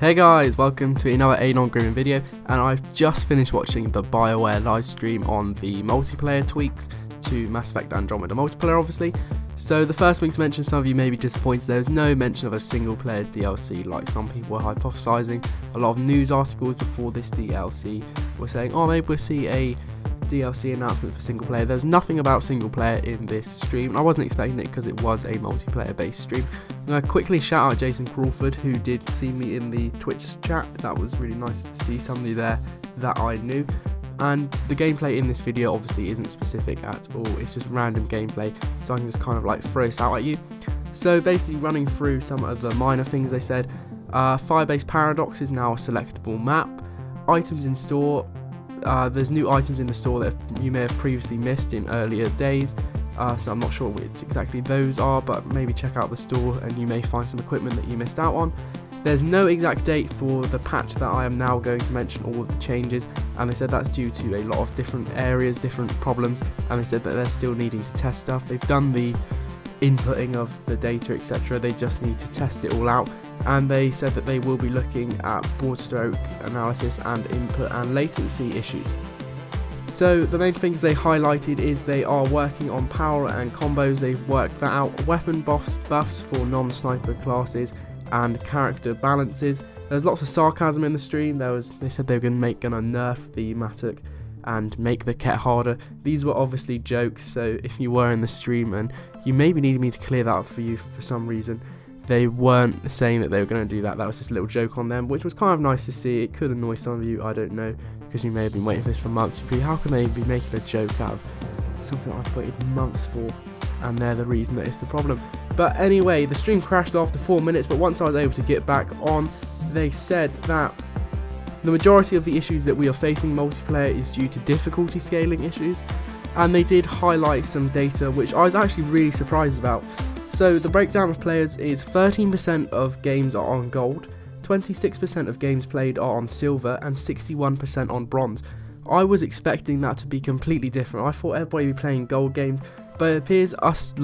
Hey guys, welcome to another Anon Grooming video, and I've just finished watching the Bioware live stream on the multiplayer tweaks to Mass Effect Andromeda multiplayer obviously. So the first thing to mention, some of you may be disappointed there was no mention of a single player DLC like some people were hypothesizing. A lot of news articles before this DLC were saying, oh maybe we'll see a DLC announcement for single player. There's nothing about single player in this stream. I wasn't expecting it because it was a multiplayer based stream. I'm going to quickly shout out Jason Crawford, who did see me in the Twitch chat. That was really nice to see somebody there that I knew. And the gameplay in this video obviously isn't specific at all, it's just random gameplay, so I can just kind of like throw this out at you. So basically running through some of the minor things they said. Firebase Paradox is now a selectable map. Items in store. There's new items in the store that you may have previously missed in earlier days, so I'm not sure which exactly those are, but maybe check out the store and you may find some equipment that you missed out on. There's no exact date for the patch that I am now going to mention all of the changes, and they said that's due to a lot of different areas, different problems, and they said that they're still needing to test stuff. They've done the inputting of the data, etc. They just need to test it all out, and they said that they will be looking at broad stroke analysis and input and latency issues. So the main things they highlighted is they are working on power and combos. They've worked that out, weapon buffs for non-sniper classes, and character balances. There's lots of sarcasm in the stream. They said they were gonna nerf the Matic and make the Ket harder. These were obviously jokes, so if you were in the stream and you maybe needed me to clear that up for you for some reason, they weren't saying that they were going to do that. That was just a little joke on them, which was kind of nice to see. It could annoy some of you, I don't know, because you may have been waiting for this for months. How can they be making a joke out of something I've waited months for, and they're the reason that it's the problem? But anyway, the stream crashed after 4 minutes, but once I was able to get back on, they said that the majority of the issues that we are facing in multiplayer is due to difficulty scaling issues, and they did highlight some data which I was actually really surprised about. So the breakdown of players is 13% of games are on gold, 26% of games played are on silver, and 61% on bronze. I was expecting that to be completely different. I thought everybody would be playing gold games, but it appears us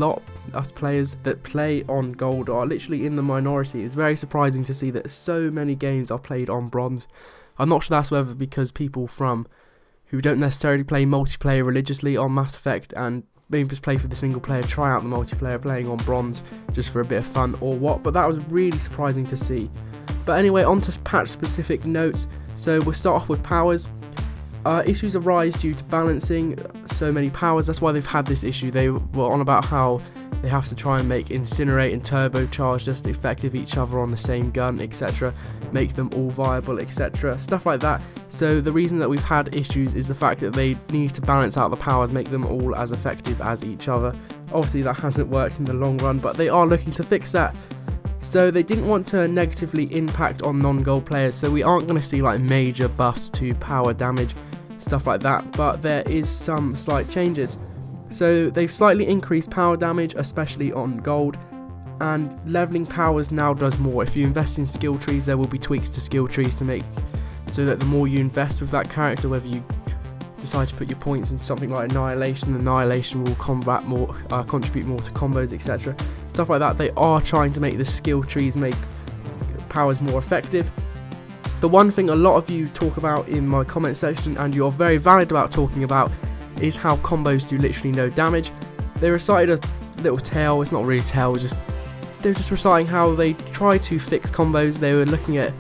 players that play on gold are literally in the minority. It's very surprising to see that so many games are played on bronze. I'm not sure that's whether because people who don't necessarily play multiplayer religiously on Mass Effect and maybe just play for the single player, try out the multiplayer playing on bronze just for a bit of fun or what, but that was really surprising to see. But anyway, on to patch specific notes. So we'll start off with powers. Issues arise due to balancing so many powers. That's why they've had this issue. They were on about how they have to try and make Incinerate and Turbocharge just effective each other on the same gun, etc. Make them all viable, etc. Stuff like that. So the reason that we've had issues is the fact that they need to balance out the powers, make them all as effective as each other. Obviously that hasn't worked in the long run, but they are looking to fix that. So they didn't want to negatively impact on non-gold players, so we aren't going to see like major buffs to power damage, stuff like that, but there is some slight changes. So they've slightly increased power damage, especially on gold, and leveling powers now does more. If you invest in skill trees, there will be tweaks to skill trees to make so that the more you invest with that character, whether you decide to put your points in something like Annihilation will combat more, contribute more to combos, etc. Stuff like that. They are trying to make the skill trees make powers more effective. The one thing a lot of you talk about in my comment section, and you're very valid about talking about, is how combos do literally no damage. They recited a little tale, it's not really a tale, they're just reciting how they try to fix combos. They were looking at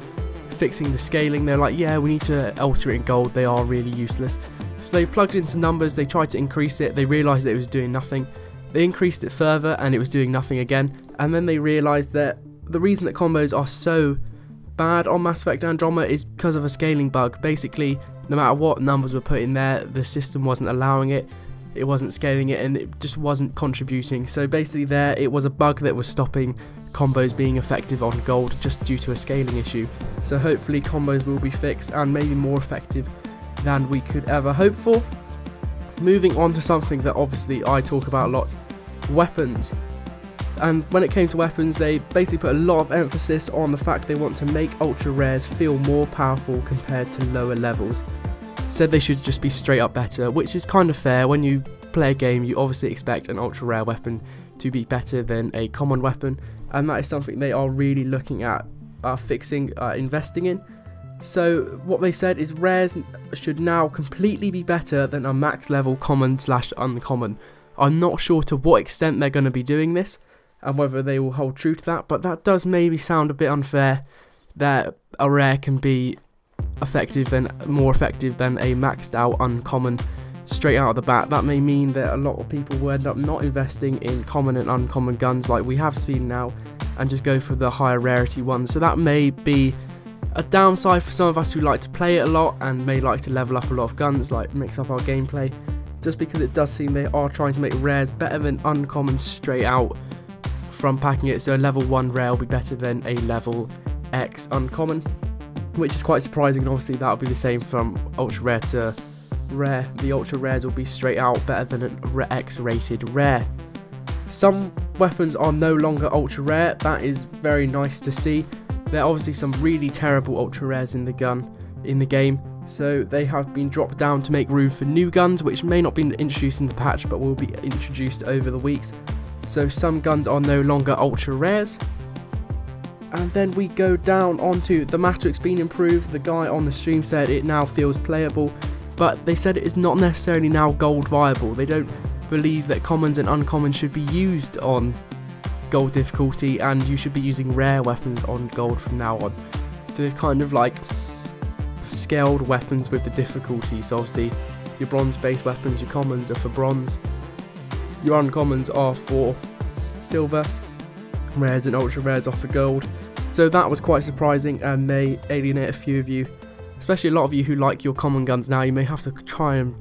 fixing the scaling. They're like, yeah, we need to alter it in gold, they are really useless. So they plugged in some numbers, they tried to increase it, they realised that it was doing nothing. They increased it further and it was doing nothing again, and then they realised that the reason that combos are so bad on Mass Effect Andromeda is because of a scaling bug. Basically, no matter what numbers were put in there, the system wasn't allowing it, it wasn't scaling it, and it just wasn't contributing. So basically it was a bug that was stopping combos being effective on gold just due to a scaling issue. So hopefully combos will be fixed and maybe more effective than we could ever hope for. Moving on to something that obviously I talk about a lot, weapons. And when it came to weapons, they basically put a lot of emphasis on the fact they want to make ultra rares feel more powerful compared to lower levels. Said they should just be straight up better, which is kind of fair. When you play a game, you obviously expect an ultra rare weapon to be better than a common weapon, and that is something they are really looking at investing in. So what they said is rares should now completely be better than a max level common / uncommon. I'm not sure to what extent they're going to be doing this and whether they will hold true to that, but that does maybe sound a bit unfair that a rare can be more effective than a maxed out uncommon straight out of the bat. That may mean that a lot of people will end up not investing in common and uncommon guns like we have seen now and just go for the higher rarity ones. So that may be a downside for some of us who like to play it a lot and may like to level up a lot of guns, like mix up our gameplay, just because it does seem they are trying to make rares better than uncommon straight out from packing it. So a level 1 rare will be better than a level X uncommon, which is quite surprising, and obviously that will be the same from ultra rare to rare. The ultra rares will be straight out better than an X rated rare. Some weapons are no longer ultra rare. That is very nice to see. There are obviously some really terrible ultra rares in the game, so they have been dropped down to make room for new guns, which may not be introduced in the patch but will be introduced over the weeks. So some guns are no longer ultra rares. And then we go down onto the Matrix being improved. The guy on the stream said it now feels playable, but they said it is not necessarily now gold viable. They don't believe that commons and uncommons should be used on gold difficulty, and you should be using rare weapons on gold from now on. So they've kind of like scaled weapons with the difficulty. So obviously your bronze based weapons, your commons are for bronze, your uncommons are for silver, rares and ultra rares are for gold. So that was quite surprising and may alienate a few of you, especially a lot of you who like your common guns now. You may have to try and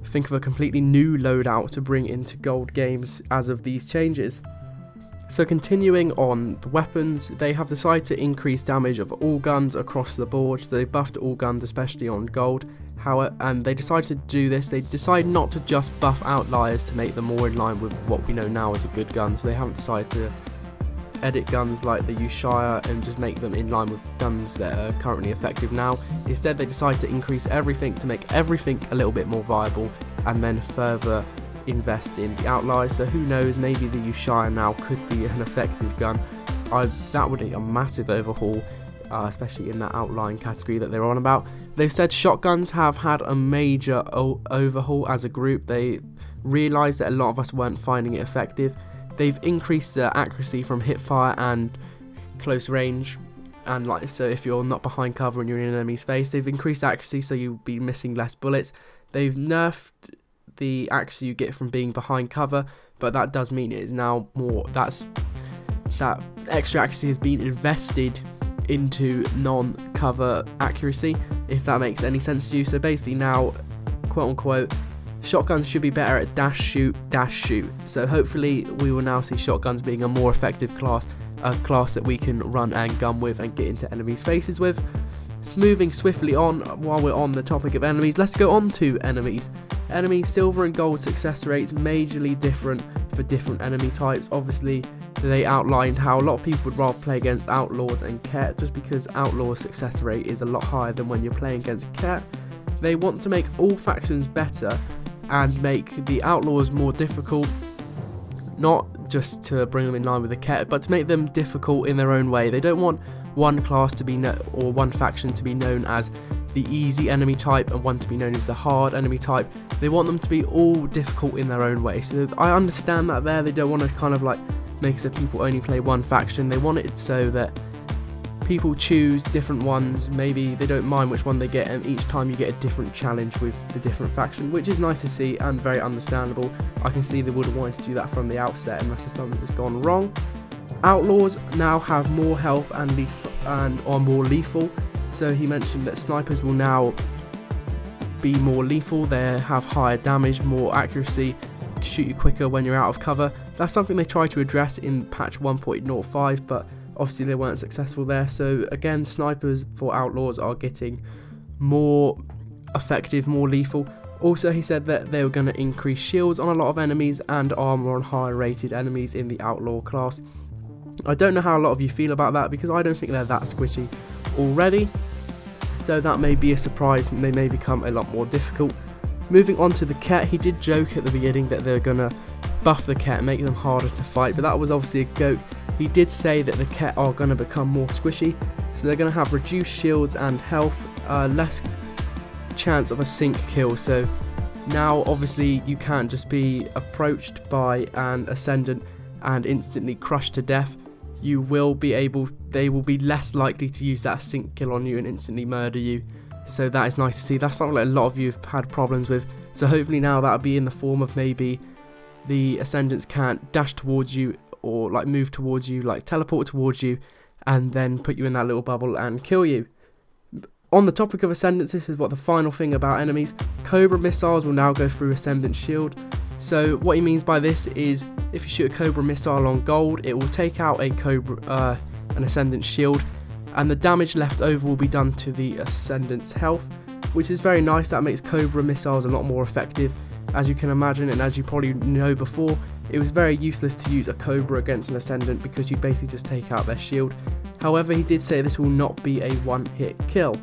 think of a completely new loadout to bring into gold games as of these changes. So continuing on the weapons, they have decided to increase damage of all guns across the board. So they buffed all guns, especially on gold. However, and they decided to do this. They decided not to just buff Outliers to make them more in line with what we know now as a good gun. So they haven't decided to edit guns like the Ushaya and just make them in line with guns that are currently effective now. Instead, they decided to increase everything to make everything a little bit more viable, and then further invest in the Outliers. So who knows, maybe the Ushaya now could be an effective gun. That would be a massive overhaul, especially in that outlying category that they're on about. They've said shotguns have had a major overhaul as a group. They realised that a lot of us weren't finding it effective. They've increased the accuracy from hipfire and close range, and so if you're not behind cover and you're in an enemy's face, they've increased accuracy so you'll be missing less bullets. They've nerfed the accuracy you get from being behind cover, but that does mean it is now more, that extra accuracy has been invested into non-cover accuracy, if that makes any sense to you. So basically now, quote unquote, shotguns should be better at dash shoot. So hopefully we will now see shotguns being a more effective class, a class that we can run and gun with and get into enemies' faces with. Moving swiftly on, while we're on the topic of enemies, let's go on to enemies. Enemies, silver and gold success rates majorly different for different enemy types. Obviously they outlined how a lot of people would rather play against Outlaws and Ket, just because Outlaws success rate is a lot higher than when you're playing against Ket. They want to make all factions better and make the Outlaws more difficult, not just to bring them in line with the Ket, but to make them difficult in their own way. They don't want one class to be or one faction to be known as the easy enemy type and one to be known as the hard enemy type. They want them to be all difficult in their own way. So I understand that there. They don't want to kind of like make it so people only play one faction. They want it so that people choose different ones. Maybe they don't mind which one they get, and each time you get a different challenge with the different faction, which is nice to see and very understandable. I can see they would have wanted to do that from the outset, unless there's something that's gone wrong. Outlaws now have more health and are more lethal. So he mentioned that snipers will now be more lethal. They have higher damage, more accuracy, shoot you quicker when you're out of cover. That's something they tried to address in patch 1.05, but obviously they weren't successful there. So again, snipers for Outlaws are getting more effective, more lethal. Also, he said that they were going to increase shields on a lot of enemies and armor on higher rated enemies in the Outlaw class. I don't know how a lot of you feel about that, because I don't think they're that squishy already. So that may be a surprise and they may become a lot more difficult. Moving on to the Ket, he did joke at the beginning that they're going to buff the Ket and make them harder to fight, but that was obviously a he did say that the Ket are going to become more squishy, so they're going to have reduced shields and health, less chance of a sync kill. So now obviously you can't just be approached by an Ascendant and instantly crushed to death. You will be able, they will be less likely to use that sync kill on you and instantly murder you. So that is nice to see. That's something that a lot of you have had problems with. So hopefully now that'll be in the form of maybe the Ascendants can't dash towards you or like move towards you, like teleport towards you and then put you in that little bubble and kill you. On the topic of Ascendants, this is what the final thing about enemies. Cobra missiles will now go through Ascendant shield. So what he means by this is if you shoot a Cobra missile on gold, it will take out a an Ascendant shield, and the damage left over will be done to the Ascendant's health, which is very nice. That makes Cobra missiles a lot more effective, as you can imagine, and as you probably know before, it was very useless to use a Cobra against an Ascendant because you basically just take out their shield. However, he did say this will not be a one-hit kill.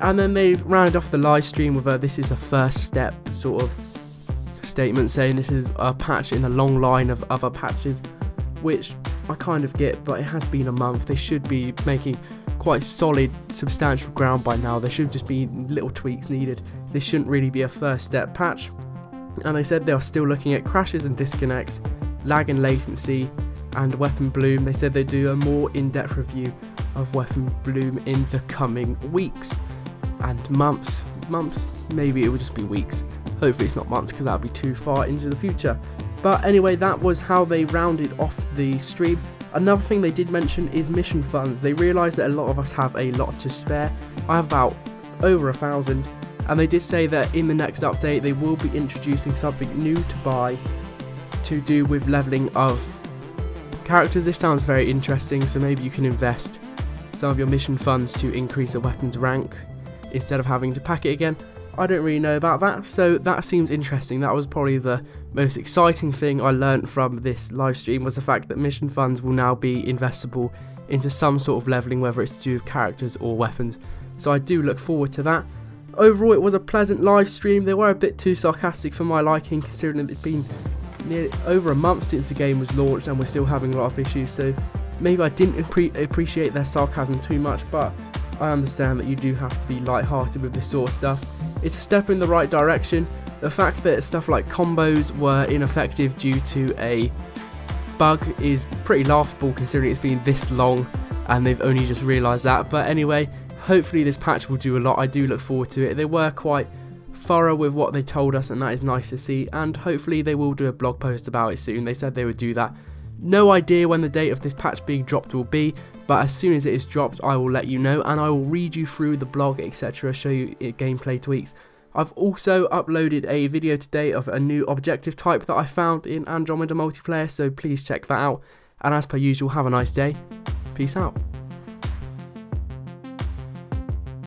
And then they rounded off the live stream with this is a first step sort of statement, saying this is a patch in a long line of other patches, which I kind of get, but it has been a month. They should be making quite solid, substantial ground by now. There should just be little tweaks needed. This shouldn't really be a first step patch. And they said they are still looking at crashes and disconnects, lag and latency, and weapon bloom. They said they'd do a more in-depth review of weapon bloom in the coming weeks and months, maybe it will just be weeks. Hopefully it's not months, because that would be too far into the future. But anyway, that was how they rounded off the stream. Another thing they did mention is mission funds. They realised that a lot of us have a lot to spare. I have about over 1,000, and they did say that in the next update they will be introducing something new to buy to do with leveling of characters. This sounds very interesting, so maybe you can invest some of your mission funds to increase a weapon's rank instead of having to pack it again. I don't really know about that, so that seems interesting. That was probably the most exciting thing I learned from this live stream, was the fact that mission funds will now be investable into some sort of leveling, whether it's to do with characters or weapons. So I do look forward to that. Overall, it was a pleasant live stream. They were a bit too sarcastic for my liking, considering that it's been nearly over a month since the game was launched and we're still having a lot of issues. So maybe I didn't appreciate their sarcasm too much, but I understand that you do have to be light-hearted with this sort of stuff. It's a step in the right direction. The fact that stuff like combos were ineffective due to a bug is pretty laughable, considering it's been this long and they've only just realised that. But anyway, hopefully this patch will do a lot. I do look forward to it. They were quite thorough with what they told us, and that is nice to see, and hopefully they will do a blog post about it soon. They said they would do that. No idea when the date of this patch being dropped will be, but as soon as it is dropped I will let you know, and I will read you through the blog, etc., show you gameplay tweaks. I've also uploaded a video today of a new objective type that I found in Andromeda multiplayer, so please check that out, and as per usual, have a nice day. Peace out.